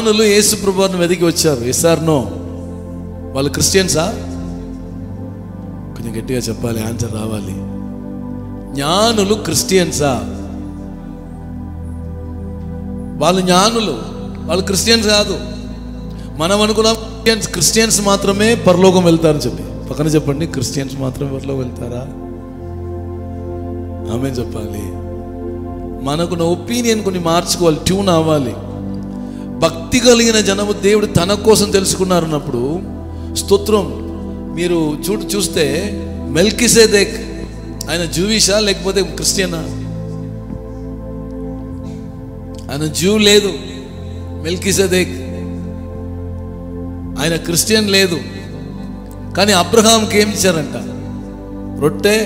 జ్ఞానులు యేసు ప్రభువుని వెతికి వచ్చారు. Yes or no? వాళ్ళు క్రిస్టియన్సా? కొంచెం గట్టిగా చెప్పాలి, ఆన్సర్ రావాలి. జ్ఞానులు క్రిస్టియన్సా? వాళ్ళు జ్ఞానులు, వాళ్ళు క్రిస్టియన్స్ కాదు. మనం అనుకున్నాం క్రిస్టియన్స్ మాత్రమే పరలోకం వెళ్తారని చెప్పి. పక్కన చెప్పండి, క్రిస్టియన్స్ మాత్రమే పరలోకం వెళ్తారా? ఆమె చెప్పాలి. మనకున్న ఒపీనియన్ కొన్ని మార్చుకోవాలి, ట్యూన్ అవ్వాలి. భక్తి కలిగిన జనము దేవుడు తన కోసం తెలుసుకున్నారన్నప్పుడు స్తోత్రం. మీరు చూస్తే మెల్కిసెదెక్ ఆయన జూయిషా లేకపోతే క్రిస్టియనా? ఆయన జూ లేదు, మెల్కిసెదెక్ ఆయన క్రిస్టియన్ లేదు. కానీ అబ్రహాంకి ఏం ఇచ్చారంట? రొట్టె.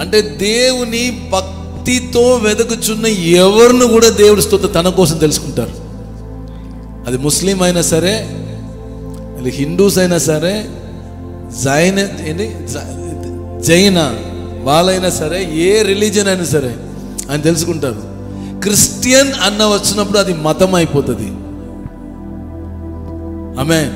అంటే దేవుని భక్తితో వెదకుచున్న ఎవరిని కూడా దేవుడు స్తోత్రం తన కోసం తెలుసుకుంటారు. అది ముస్లిం అయినా సరే, అది హిందూస్ అయినా సరే, జైన వాళ్ళైనా సరే, ఏ రిలీజన్ అయినా సరే ఆయన తెలుసుకుంటారు. క్రిస్టియన్ అన్న వచ్చినప్పుడు అది మతం అయిపోతుంది. ఆమేన్.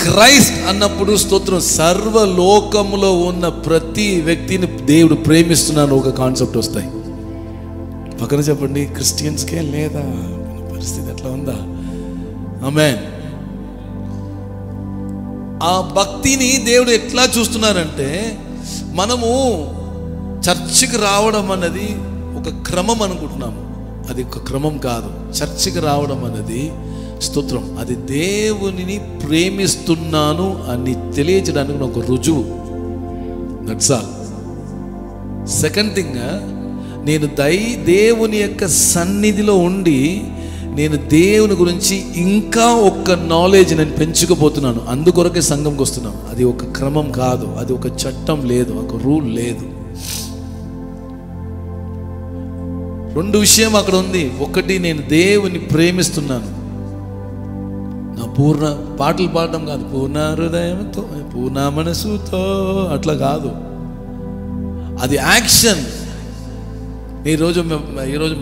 క్రైస్ట్ అన్నప్పుడు స్తోత్రం సర్వలోకములో ఉన్న ప్రతి వ్యక్తిని దేవుడు ప్రేమిస్తున్నాను ఒక కాన్సెప్ట్ వస్తాయి. పక్కన చెప్పండి, క్రిస్టియన్స్కే లేదా పరిస్థితి ఎట్లా ఉందా? ఆమేన్. ఆ భక్తిని దేవుడు ఎట్లా చూస్తున్నారంటే, మనము చర్చికి రావడం అన్నది ఒక క్రమం అనుకుంటున్నాము. అది ఒక క్రమం కాదు. చర్చికి రావడం అన్నది స్తోత్రం, అది దేవునిని ప్రేమిస్తున్నాను అని తెలియజేయడానికి ఒక రుజువు. That's all. సెకండ్ థింగ్, నేను దేవుని యొక్క సన్నిధిలో ఉండి నేను దేవుని గురించి ఇంకా ఒక్క నాలెడ్జ్ నేను పెంచుకోబోతున్నాను. అందుకొరకే సంఘంకి వస్తున్నాను. అది ఒక క్రమం కాదు, అది ఒక చట్టం లేదు, ఒక రూల్ లేదు. రెండు విషయం అక్కడ ఉంది. ఒకటి, నేను దేవుని ప్రేమిస్తున్నాను. నా పూర్ణ పాటలు పాడడం కాదు, పూర్ణ హృదయంతో పూర్ణ మనసుతో అట్లా కాదు, అది యాక్షన్. ఈరోజు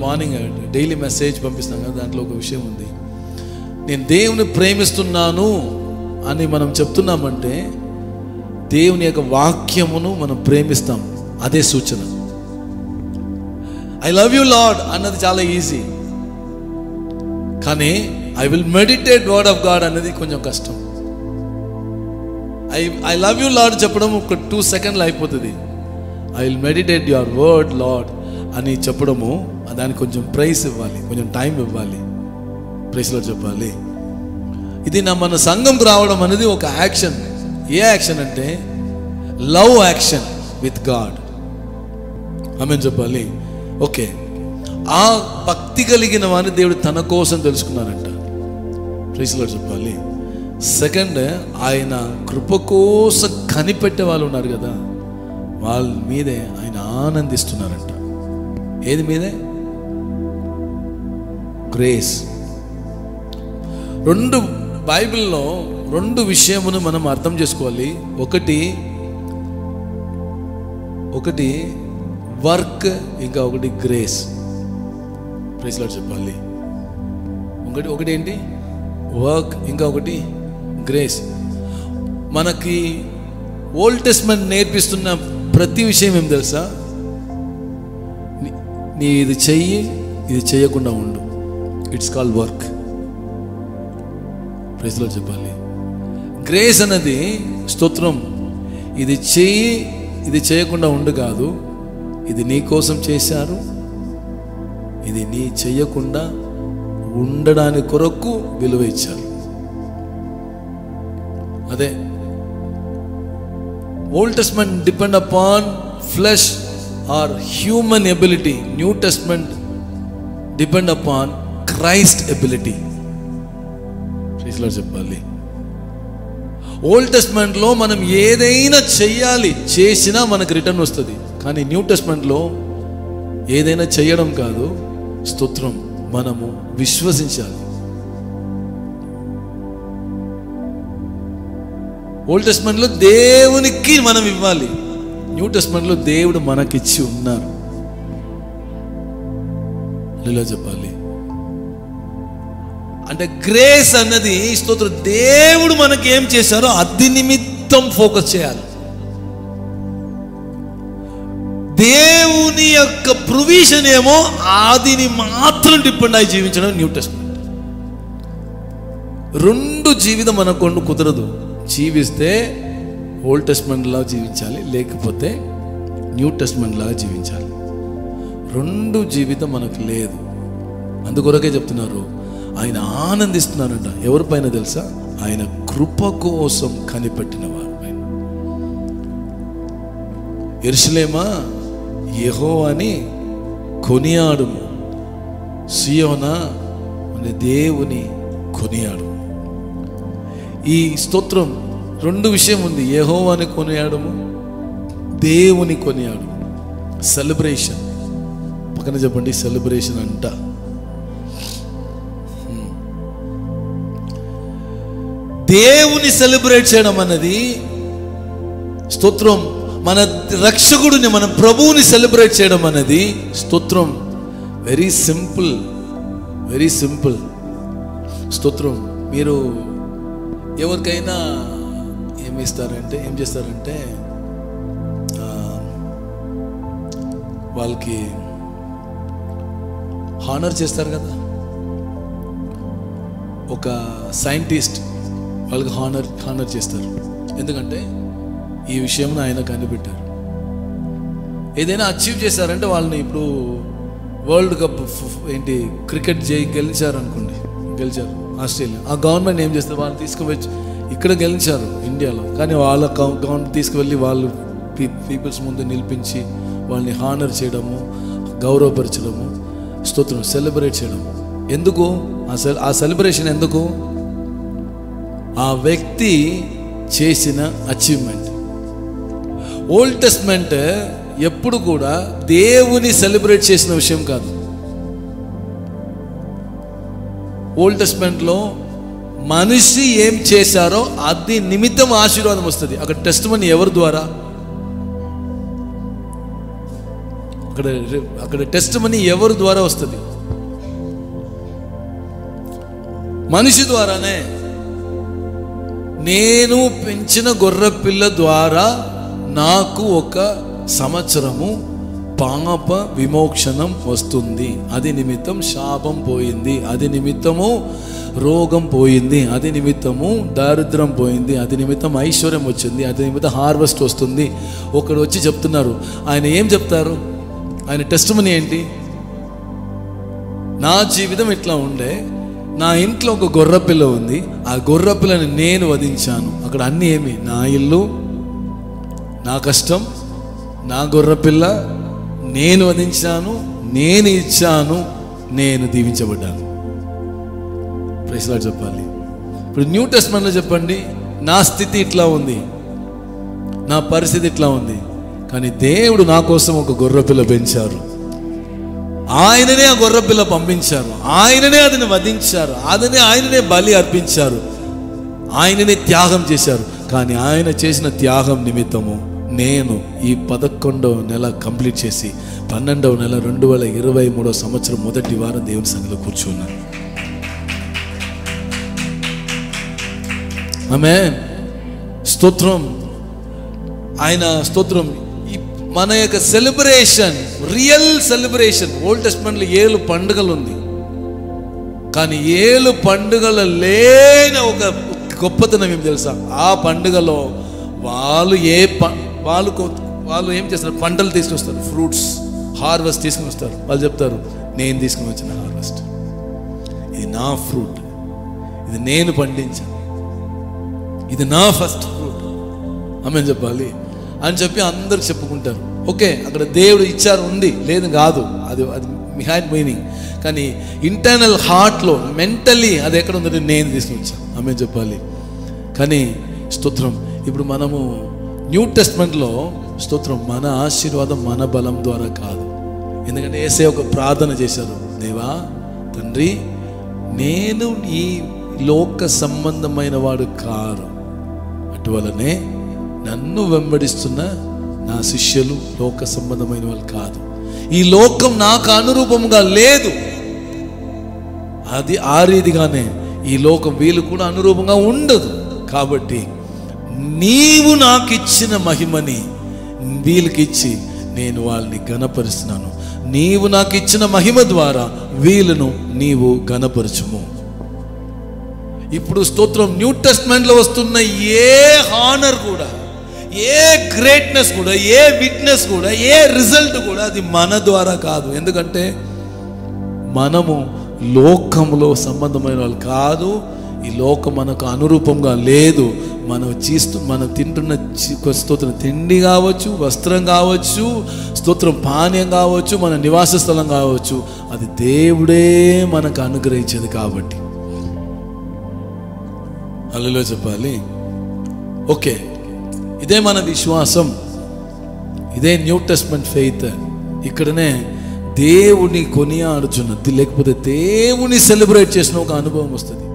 మార్నింగ్ డైలీ మెసేజ్ పంపిస్తాం కదా, దాంట్లో ఒక విషయం ఉంది. నేను దేవుని ప్రేమిస్తున్నాను అని మనం చెప్తున్నామంటే దేవుని యొక్క వాక్యమును మనం ప్రేమిస్తాం, అదే సూచన. ఐ లవ్ యూ లార్డ్ అన్నది చాలా ఈజీ, కానీ I will meditate word of God అన్నది కొంచెం కష్టం. ఐ లవ్ యూ లార్డ్ చెప్పడం ఒక 2 సెకండ్లు అయిపోతుంది. I will meditate your word lord అని చెప్పడము, దానికి కొంచెం ప్రైస్ ఇవ్వాలి, కొంచెం టైం ఇవ్వాలి, ప్రైస్లో చెప్పాలి. ఇది మన సంఘంకు రావడం అనేది ఒక యాక్షన్. ఏ యాక్షన్ అంటే లవ్ యాక్షన్ విత్ గాడ్. ఆమేన్ చెప్పాలి. ఓకే, ఆ భక్తి కలిగిన వారిని దేవుడు తన కోసం తెలుసుకున్నారంట, ప్రైస్లో చెప్పాలి. సెకండ్, ఆయన కృప కోసం కనిపెట్టే వాళ్ళు ఉన్నారు కదా, వాళ్ళ మీదే ఆయన ఆనందిస్తున్నారంట. ఏది మీదే? గ్రేస్. బైబిల్లో 2 విషయమును మనం అర్థం చేసుకోవాలి. ఒకటి వర్క్, ఇంకా ఒకటి గ్రేస్. ప్రైజ్ లార్డ్ చెప్పాలి. ఒకటి ఏంటి? వర్క్, ఇంకా ఒకటి గ్రేస్. మనకి ఓల్డ్ టెస్ట్మెంట్ నేర్పిస్తున్న ప్రతి విషయం ఏం తెలుసా? నీ ఇది చెయ్యి, ఇది చేయకుండా ఉండు. It's called work. Praise Lord చెప్పాలి. గ్రేస్ అన్నది స్తోత్రం, ఇది చెయ్యి, ఇది చేయకుండా ఉండు కాదు. ఇది నీ కోసం చేశారు, ఇది నీ చెయ్యకుండా ఉండడానికి కొరకు విలువ ఇచ్చారు. అదే old testament depend upon flesh or human ability. New testament depend upon Christ ability. చెప్పాలి. ఓల్డ్ టెస్ట్మెంట్లో మనం ఏదైనా చెయ్యాలి, చేసినా మనకు రిటర్న్ వస్తుంది. కానీ న్యూ టెస్ట్మెంట్లో ఏదైనా చెయ్యడం కాదు, స్తోత్రం, మనము విశ్వసించాలి. ఓల్డ్ టెస్ట్మెంట్లో దేవునికి మనం ఇవ్వాలి, న్యూ టెస్ట్మెంట్లో దేవుడు మనకిచ్చి ఉన్నారు. ఇలా చెప్పాలి. అంటే గ్రేస్ అన్నది స్తోత్రం దేవుడు మనకి ఏం చేశారో అది నిమిత్తం ఫోకస్ చేయాలి. దేవుని యొక్క ప్రొవిజన్ ఏమో ఆదిని మాత్రం డిపెండ్ అయి జీవించడం న్యూ టెస్ట్మెంట్. రెండు జీవితం మనకు కుదరదు. జీవిస్తే ఓల్డ్ టెస్ట్మెంట్ లాగా జీవించాలి, లేకపోతే న్యూ టెస్ట్మెంట్ లాగా జీవించాలి. రెండు జీవితం మనకు లేదు. అందుకొరకే చెప్తున్నారు, ఆయన ఆనందిస్తున్నారంట. ఎవరిపైన తెలుసా? ఆయన కృప కోసం కనిపెట్టిన వారి పైన. యెరూషలేమా యెహోవాని కొనియాడుము, సియోనా అనే దేవుని కొనియాడు. ఈ స్తోత్రం రెండు విషయం ఉంది. యెహోవాని కొనియాడము, దేవుని కొనియాడు. సెలబ్రేషన్ పక్కన చెప్పండి, సెలబ్రేషన్ అంట. దేవుని సెలబ్రేట్ చేయడం అన్నది స్తోత్రం. మన రక్షకుడిని, మన ప్రభువుని సెలబ్రేట్ చేయడం అనేది స్తోత్రం వెరీ సింపుల్, వెరీ సింపుల్. స్తోత్రం. మీరు ఎవరికైనా ఏం చేస్తారంటే వాళ్ళకి హానర్ చేస్తారు కదా. ఒక సైంటిస్ట్ వాళ్ళకి హానర్ చేస్తారు. ఎందుకంటే ఈ విషయంలో ఆయన కనిపెట్టారు. ఏదైనా అచీవ్ చేశారంటే వాళ్ళని, ఇప్పుడు వరల్డ్ కప్ క్రికెట్ గెలిచారు అనుకోండి, గెలిచారు ఆస్ట్రేలియా, ఆ గవర్నమెంట్ ఏం చేస్తారు? వాళ్ళు తీసుకువచ్చి ఇక్కడ గెలిచారు ఇండియాలో, కానీ వాళ్ళ గవర్నమెంట్ తీసుకువెళ్ళి వాళ్ళు పీపుల్స్ ముందు నిలిపించి వాళ్ళని హానర్ చేయడము, గౌరవపరచడము, స్తోత్రం సెలబ్రేట్ చేయడము. ఎందుకు ఆ సెలబ్రేషన్? ఎందుకు? ఆ వ్యక్తి చేసిన అచీవ్మెంట్. ఓల్డ్ టెస్ట్మెంట్ ఎప్పుడు కూడా దేవుని సెలబ్రేట్ చేసిన విషయం కాదు. ఓల్డ్ టెస్ట్మెంట్లో మనిషి ఏం చేశారో అది నిమిత్తం ఆశీర్వాదం వస్తుంది. అక్కడ టెస్టిమనీ ఎవరి ద్వారా? అక్కడ టెస్టిమనీ ఎవరి ద్వారా వస్తుంది? మనిషి ద్వారానే. నేను పెంచిన గొర్రె పిల్ల ద్వారా నాకు ఒక సంవత్సరము పాప విమోక్షణం వస్తుంది, అది నిమిత్తం శాపం పోయింది, అది నిమిత్తము రోగం పోయింది, అది నిమిత్తము దారిద్రం పోయింది, అది నిమిత్తం ఐశ్వర్యం వచ్చింది, అది నిమిత్తం హార్వెస్ట్ వస్తుంది. ఒకడు వచ్చి చెప్తున్నారు, ఆయన ఏం చెప్తారు? ఆయన టెస్టిమనీ ఏంటి? నా జీవితం ఇట్లా ఉండే, నా ఇంట్లో ఒక గొర్రెపిల్ల ఉంది, ఆ గొర్రెపిల్లని నేను వధించాను. అక్కడ అన్నీ ఏమి? నా ఇల్లు, నా కష్టం, నా గొర్రెపిల్ల, నేను వధించాను, నేను ఇచ్చాను, నేను దీవించబడ్డాను. ప్రైజ్ లార్డ్ చెప్పాలి. ఇప్పుడు న్యూ టెస్ట్మెంట్లో చెప్పండి, నా స్థితి ఇట్లా ఉంది, నా పరిస్థితి ఇట్లా ఉంది, కానీ దేవుడు నా కోసం ఒక గొర్రెపిల్ల పెంచారు, ఆయననే ఆ గొర్రెపిల్ల పంపించారు, ఆయననే అతని వధించారు, ఆయననే బలి అర్పించారు, ఆయననే త్యాగం చేశారు. కానీ ఆయన చేసిన త్యాగం నిమిత్తము నేను ఈ 11వ నెల కంప్లీట్ చేసి 12వ నెల 2023వ సంవత్సరం మొదటి వారం దేవుని సన్నిధిలో కూర్చున్నాను. ఆమేన్. స్తోత్రం. ఆయన స్తోత్రం. మన యొక్క సెలబ్రేషన్, రియల్ సెలబ్రేషన్. ఓల్డ్ టెస్ట్మెంట్లో 7 పండుగలు ఉంది, కానీ 7 పండుగలు లేని ఒక గొప్పతనం ఏం తెలుసా? ఆ పండుగలో వాళ్ళు ఏం చేస్తారు? పంటలు తీసుకొస్తారు, ఫ్రూట్స్ హార్వెస్ట్ తీసుకుని వస్తారు. వాళ్ళు చెప్తారు, నేను తీసుకుని వచ్చిన హార్వెస్ట్, ఇది నా ఫ్రూట్, ఇది నేను పండించాను, ఇది నా ఫస్ట్ ఫ్రూట్. ఆమేన్ చెప్పాలి అని చెప్పి అందరు చెప్పుకుంటారు. ఓకే, అక్కడ దేవుడు ఇచ్చారు ఉంది, లేదు కాదు, అది బిహైండ్ మీనింగ్. కానీ ఇంటర్నల్ హార్ట్లో మెంటలీ అది ఎక్కడ ఉందంటే నేను తీసుకుని వచ్చాను. ఆమేన్ చెప్పాలి. కానీ స్తోత్రం, ఇప్పుడు మనము న్యూ టెస్ట్మెంట్లో స్తోత్రం, మన ఆశీర్వాదం మన బలం ద్వారా కాదు. ఎందుకంటే యేసయ్య ఒక ప్రార్థన చేశారు, దేవా తండ్రి, నేను ఈ లోక సంబంధమైన వాడు కారు, అటువలనే నన్ను వెంబడిస్తున్న నా శిష్యులు లోక సంబంధమైన వాళ్ళు కాదు, ఈ లోకం నాకు అనురూపంగా లేదు, అది ఆ రీతిగానే ఈ లోకం వీళ్ళు కూడా అనురూపంగా ఉండదు. కాబట్టి నీవు నాకు ఇచ్చిన మహిమని వీళ్ళకిచ్చి నేను వాళ్ళని ఘనపరుస్తున్నాను. నీవు నాకు ఇచ్చిన మహిమ ద్వారా వీళ్ళను నీవు ఘనపరచుము. ఇప్పుడు స్తోత్రం, న్యూ టెస్ట్మెంట్లో వస్తున్న ఏ హానర్ కూడా, ఏ గ్రేట్నెస్ కూడా, ఏ విట్నెస్ కూడా, ఏ రిజల్ట్ కూడా అది మన ద్వారా కాదు. ఎందుకంటే మనము లోకంలో సంబంధమైన వాళ్ళు కాదు. ఈ లోకం మనకు అనురూపంగా లేదు. మనం తింటున్న స్తోత్రం తిండి కావచ్చు, వస్త్రం కావచ్చు, స్తోత్రం పానీయం కావచ్చు, మన నివాస స్థలం కావచ్చు, అది దేవుడే మనకు అనుగ్రహించేది. కాబట్టి హల్లెలూయా చెప్పాలి. ఓకే, ఇదే మన విశ్వాసం, ఇదే న్యూ టెస్ట్మెంట్ ఫెయిత్. ఇక్కడనే దేవుని కొనియాడుచున్నది, లేకపోతే దేవుని సెలబ్రేట్ చేసిన ఒక అనుభవం వస్తుంది.